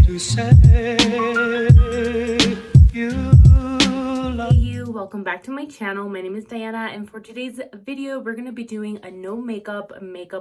to say you love. Hey you, welcome back to my channel. My name is Diana, and for today's video we're going to be doing a no makeup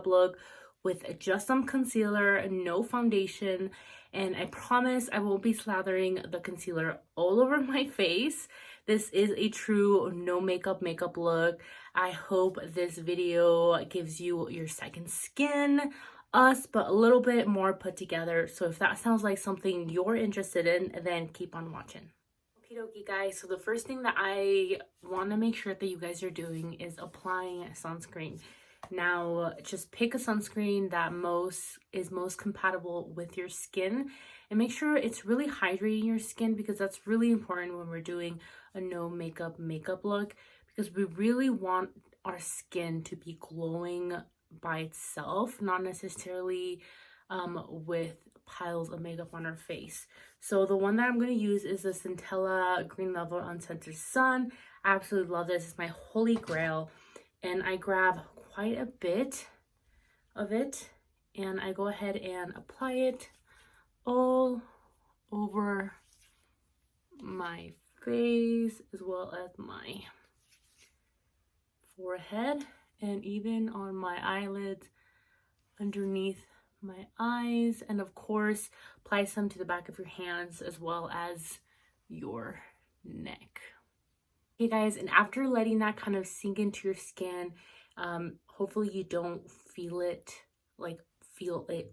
look with just some concealer, no foundation, and I promise I won't be slathering the concealer all over my face. This is a true no makeup look. I hope this video gives you your second skin, but a little bit more put together. So if that sounds like something you're interested in, then keep on watching. Okie dokie guys, so the first thing that I want to make sure that you guys are doing is applying sunscreen. Now just pick a sunscreen that is most compatible with your skin, and make sure it's really hydrating your skin, because that's really important when we're doing a no makeup look, because we really want our skin to be glowing by itself, not necessarily with piles of makeup on our face. So the one that I'm going to use is the Centella Green Level Unscented Sun. I absolutely love this. It's my holy grail, and I grab quite a bit of it and I go ahead and apply it all over my face, as well as my forehead, and even on my eyelids, underneath my eyes, and of course apply some to the back of your hands as well as your neck. Okay guys, and after letting that kind of sink into your skin, hopefully you don't feel it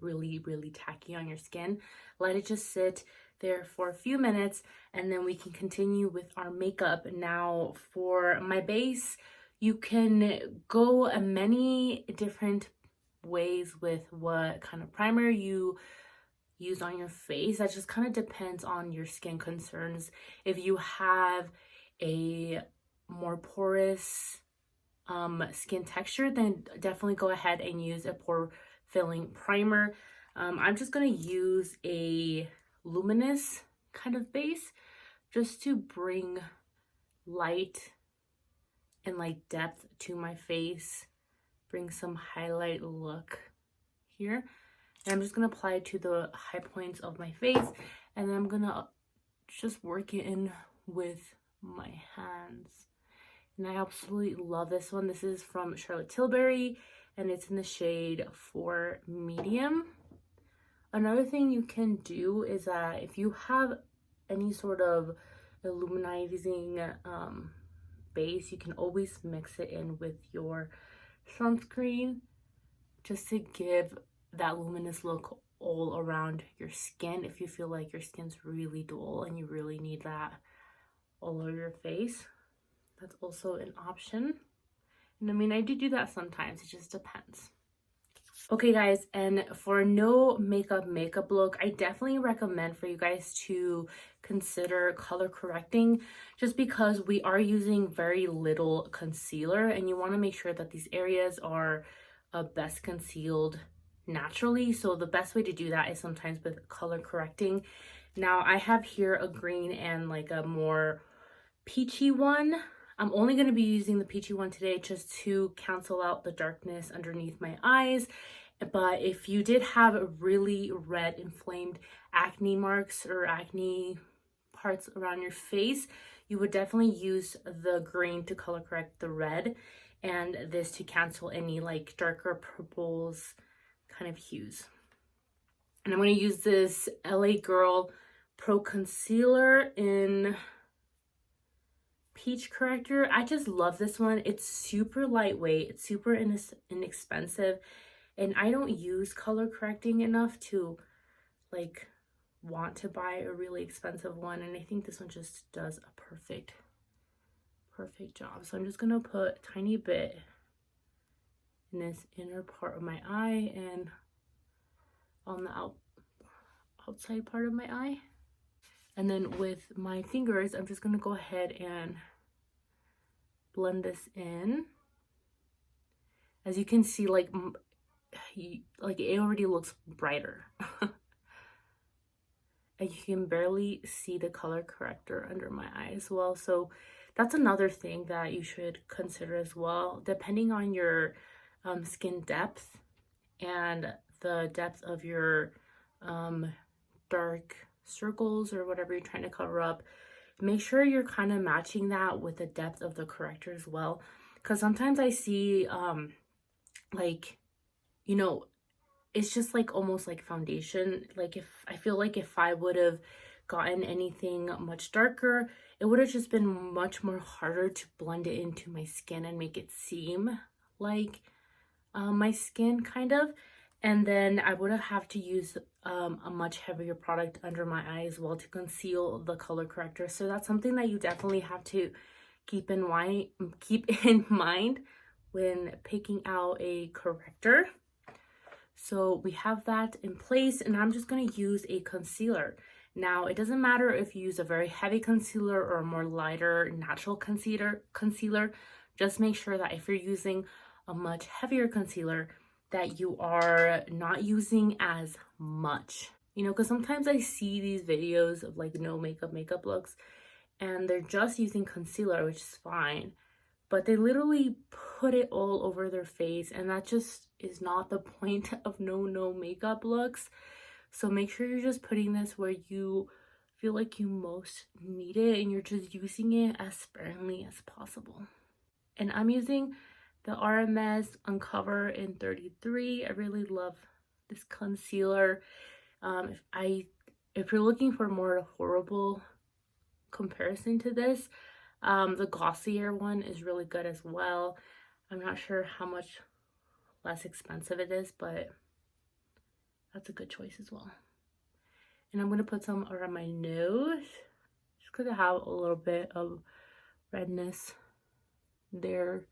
really tacky on your skin. Let it just sit there for a few minutes, and then we can continue with our makeup. Now for my base, you can go many different ways with what kind of primer you use on your face. That just kind of depends on your skin concerns. If you have a more porous skin texture, then definitely go ahead and use a pore filling primer. I'm just going to use a luminous kind of base just to bring light and like depth to my face, bring some highlight look here. And I'm just going to apply it to the high points of my face, and then I'm going to just work it in with my hands. And I absolutely love this one. This is from Charlotte Tilbury, and it's in the shade 4 Medium. Another thing you can do is that if you have any sort of illuminizing base, you can always mix it in with your sunscreen just to give that luminous look all around your skin if you feel like your skin's really dull and you really need that all over your face. That's also an option. And I mean, I do that sometimes, it just depends. Okay guys, and for a no makeup look, I definitely recommend for you guys to consider color correcting, just because we are using very little concealer, and you want to make sure that these areas are best concealed naturally. So the best way to do that is sometimes with color correcting. Now I have here a green and like a more peachy one. I'm only going to be using the peachy one today just to cancel out the darkness underneath my eyes. But if you did have a really red inflamed acne marks or acne parts around your face, you would definitely use the green to color correct the red, and this to cancel any like darker purples kind of hues. And I'm going to use this LA Girl Pro Concealer in Peach Corrector. I just love this one. It's super lightweight, it's super inexpensive, and I don't use color correcting enough to like want to buy a really expensive one, and I think this one just does a perfect job. So I'm just gonna put a tiny bit in this inner part of my eye and on the outside part of my eye. And then with my fingers, I'm just gonna go ahead and blend this in. As you can see, like it already looks brighter. And you can barely see the color corrector under my eye as well. So that's another thing that you should consider as well, depending on your skin depth and the depth of your dark circles or whatever you're trying to cover up, make sure you're kind of matching that with the depth of the corrector as well. Because sometimes I see like, you know, it's just like almost like foundation. Like if I feel like if I would have gotten anything much darker, it would have just been much more harder to blend it into my skin and make it seem like my skin kind of. And then I would have to use a much heavier product under my eye as well to conceal the color corrector. So that's something that you definitely have to keep in mind when picking out a corrector. So we have that in place, and I'm just going to use a concealer. Now, it doesn't matter if you use a very heavy concealer or a more lighter natural concealer. Just make sure that if you're using a much heavier concealer, that you are not using as much. You know, because sometimes I see these videos of like no makeup looks, and they're just using concealer, which is fine, but they literally put it all over their face, and that just is not the point of no makeup looks. So make sure you're just putting this where you feel like you most need it, and you're just using it as sparingly as possible. And I'm using the RMS Uncover in 33. I really love this concealer. If you're looking for more horrible comparison to this, the glossier one is really good as well. I'm not sure how much less expensive it is, but that's a good choice as well. And I'm going to put some around my nose just because I have a little bit of redness there.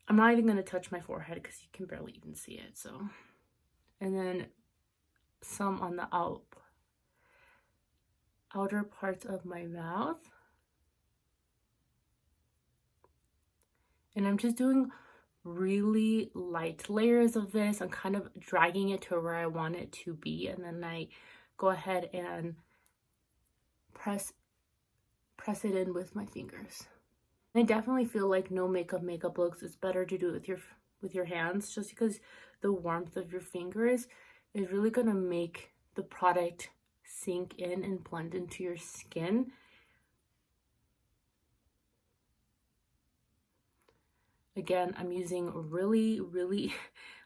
I'm not even going to touch my forehead because you can barely even see it. So, and then some on the outer parts of my mouth. And I'm just doing really light layers of this. I'm kind of dragging it to where I want it to be, and then I go ahead and press it in with my fingers. I definitely feel like no makeup looks, it's better to do it with your hands, just because the warmth of your fingers is really gonna make the product sink in and blend into your skin. Again, I'm using really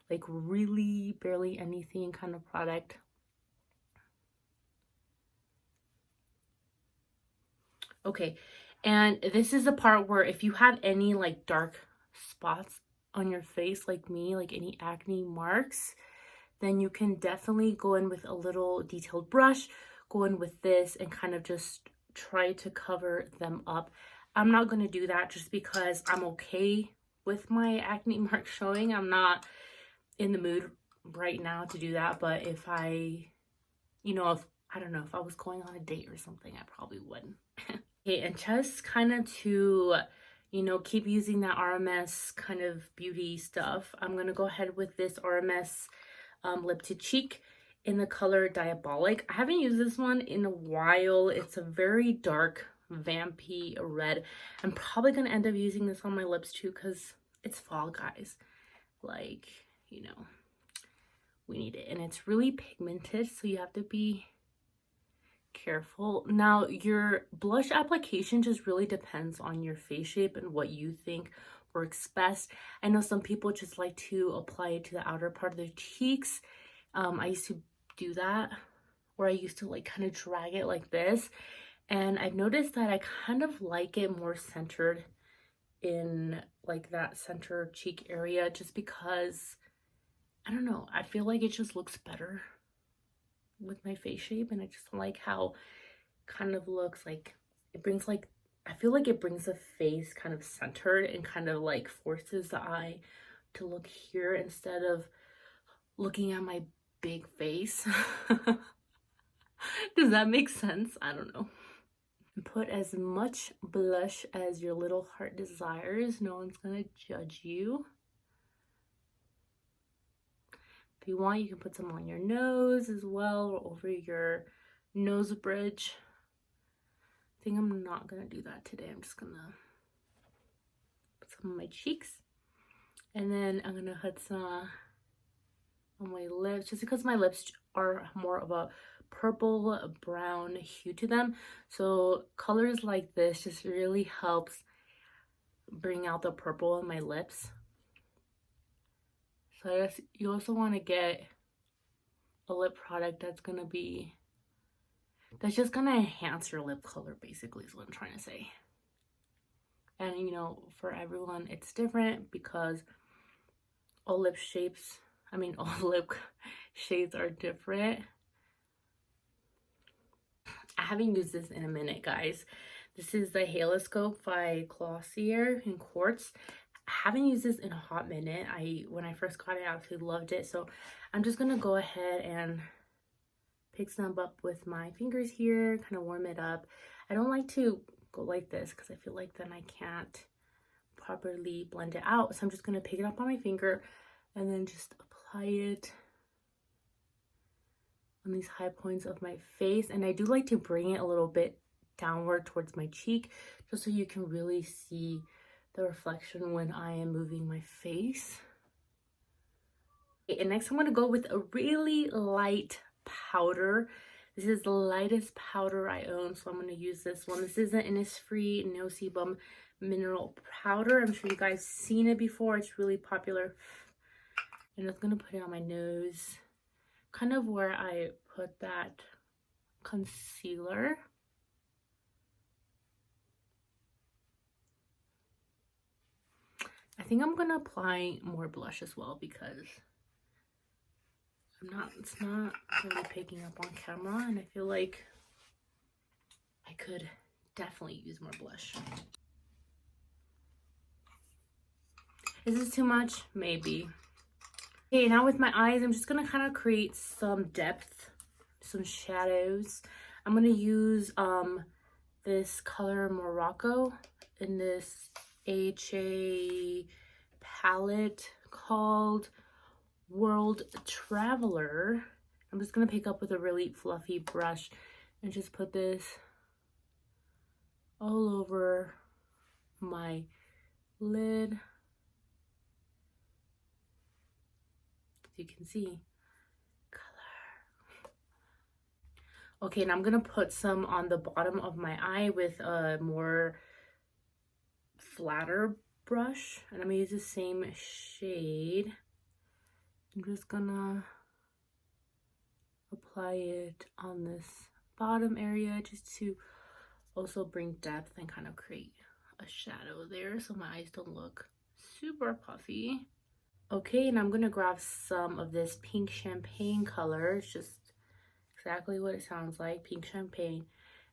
like really barely anything kind of product. Okay, and this is the part where if you have any like dark spots on your face like me, like any acne marks, then you can definitely go in with a little detailed brush, go in with this and kind of just try to cover them up. I'm not going to do that just because I'm okay with my acne mark showing. I'm not in the mood right now to do that, but if I, you know, if I don't know, if I was going on a date or something, I probably wouldn't. Okay, and just kind of to, you know, keep using that RMS kind of beauty stuff, I'm going to go ahead with this RMS lip to cheek in the color Diabolic. I haven't used this one in a while. It's a very dark vampy red. I'm probably going to end up using this on my lips too because it's fall, guys. Like, you know, we need it. And it's really pigmented, so you have to be careful. Now, your blush application just really depends on your face shape and what you think works best. I know some people just like to apply it to the outer part of their cheeks. I used to do that, or I used to like kind of drag it like this, and I've noticed that I kind of like it more centered in like that center cheek area, just because I don't know, I feel like it just looks better with my face shape, and I just like how kind of looks like it brings like, I feel like it brings the face kind of centered and kind of like forces the eye to look here instead of looking at my big face. Does that make sense? I don't know. Put as much blush as your little heart desires. No one's gonna judge you. If you want, you can put some on your nose as well, or over your nose bridge. I think I'm not gonna do that today. I'm just gonna put some on my cheeks, and then I'm gonna put some on my lips, just because my lips are more of a purple brown hue to them. So colors like this just really helps bring out the purple in my lips. So I guess you also want to get a lip product that's just gonna enhance your lip color, basically, is what I'm trying to say. And you know, for everyone it's different because all lip shapes, all lip shades are different. I haven't used this in a minute, guys. This is the Haloscope by Glossier in Quartz. I haven't used this in a hot minute. When I first got it, I absolutely loved it. So I'm just gonna go ahead and pick some up with my fingers here, kind of warm it up. I don't like to go like this because I feel like then I can't properly blend it out. So I'm just gonna pick it up on my finger and then just apply it on these high points of my face. And I do like to bring it a little bit downward towards my cheek just so you can really see the reflection when I am moving my face. And next I'm going to go with a really light powder. This is the lightest powder I own, so I'm going to use this one. This is an Innisfree No Sebum mineral powder. I'm sure you guys seen it before. It's really popular. And I'm going to put it on my nose, kind of where I put that concealer. I think I'm gonna apply more blush as well because it's not really picking up on camera, and I feel like I could definitely use more blush. Is this too much? Maybe. Okay, now with my eyes, I'm just gonna kind of create some depth, some shadows. I'm gonna use this color Morocco in this HA palette called World Traveler. I'm just gonna pick up with a really fluffy brush and just put this all over my lid. As you can see, color. Okay, and I'm gonna put some on the bottom of my eye with a more flatter brush, and I'm gonna use the same shade. I'm just gonna apply it on this bottom area just to also bring depth and kind of create a shadow there so my eyes don't look super puffy. Okay, and I'm gonna grab some of this pink champagne color. It's just exactly what it sounds like, pink champagne.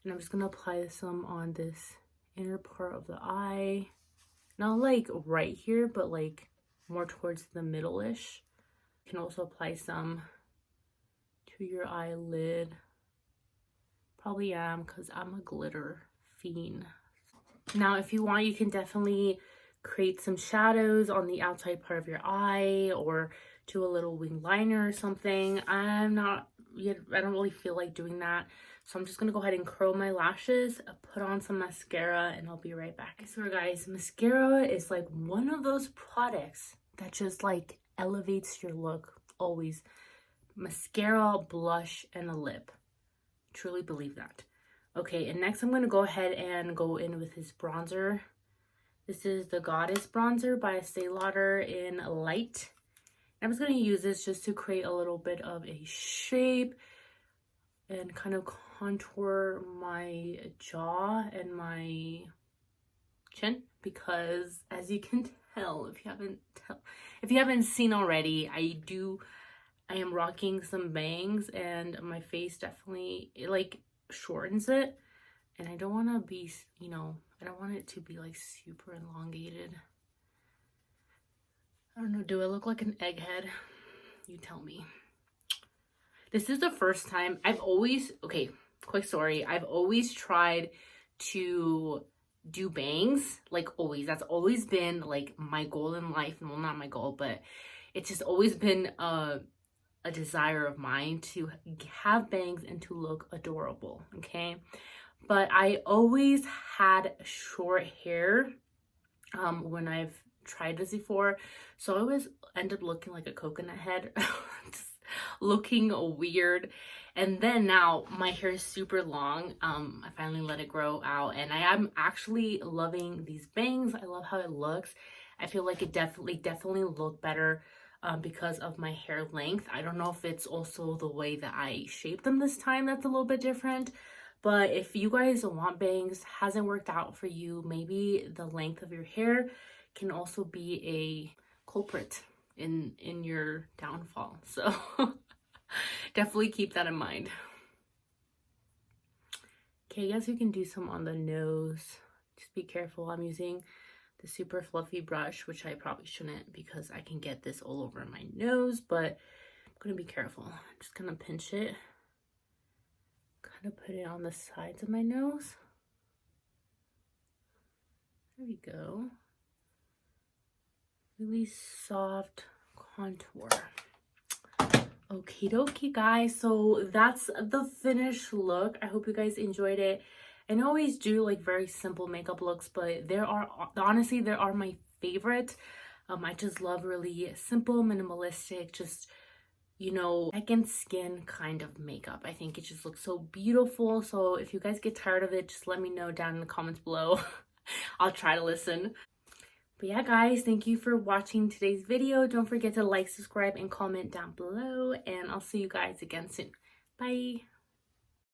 And I'm just gonna apply some on this inner part of the eye. Not like right here, but like more towards the middle-ish. You can also apply some to your eyelid. Probably am, because I'm a glitter fiend. Now, if you want, you can definitely create some shadows on the outside part of your eye or do a little wing liner or something. I don't really feel like doing that. So I'm just gonna go ahead and curl my lashes, put on some mascara, and I'll be right back. So guys, mascara is like one of those products that just like elevates your look always. Mascara, blush, and a lip. Truly believe that. Okay, and next I'm gonna go ahead and go in with this bronzer. This is the Goddess bronzer by Estee Lauder in Light. I'm just gonna use this just to create a little bit of a shape and kind of contour my jaw and my chin, because as you can tell, if you haven't seen already, I am rocking some bangs, and my face definitely, it like shortens it, and I don't want to be, I don't want it to be like super elongated. I don't know, do I look like an egghead? You tell me. This is the first time okay, quick story. I've always tried to do bangs, like always. That's always been like my goal in life. Well, not my goal, but it's just always been a desire of mine to have bangs and to look adorable, okay? But I always had short hair when I've tried this before, so I always end up looking like a coconut head. looking weird. And then now my hair is super long. I finally let it grow out, and I am actually loving these bangs. I love how it looks. I feel like it definitely look better because of my hair length. I don't know if it's also the way that I shaped them this time that's a little bit different. But if you guys want bangs, hasn't worked out for you, maybe the length of your hair can also be a culprit in your downfall. So definitely keep that in mind. Okay, I guess we can do some on the nose. Just be careful. I'm using the super fluffy brush, which I probably shouldn't because I can get this all over my nose, but I'm gonna be careful. I'm just gonna pinch it, kind of put it on the sides of my nose. There we go. Really soft contour. Okie dokie, guys. So that's the finished look. I hope you guys enjoyed it. And I always do like very simple makeup looks, but honestly, there are my favorite. I just love really simple, minimalistic, just, you know, second skin kind of makeup. I think it just looks so beautiful. So if you guys get tired of it, just let me know down in the comments below. I'll try to listen. But yeah, guys, thank you for watching today's video. Don't forget to like, subscribe, and comment down below. And I'll see you guys again soon. Bye.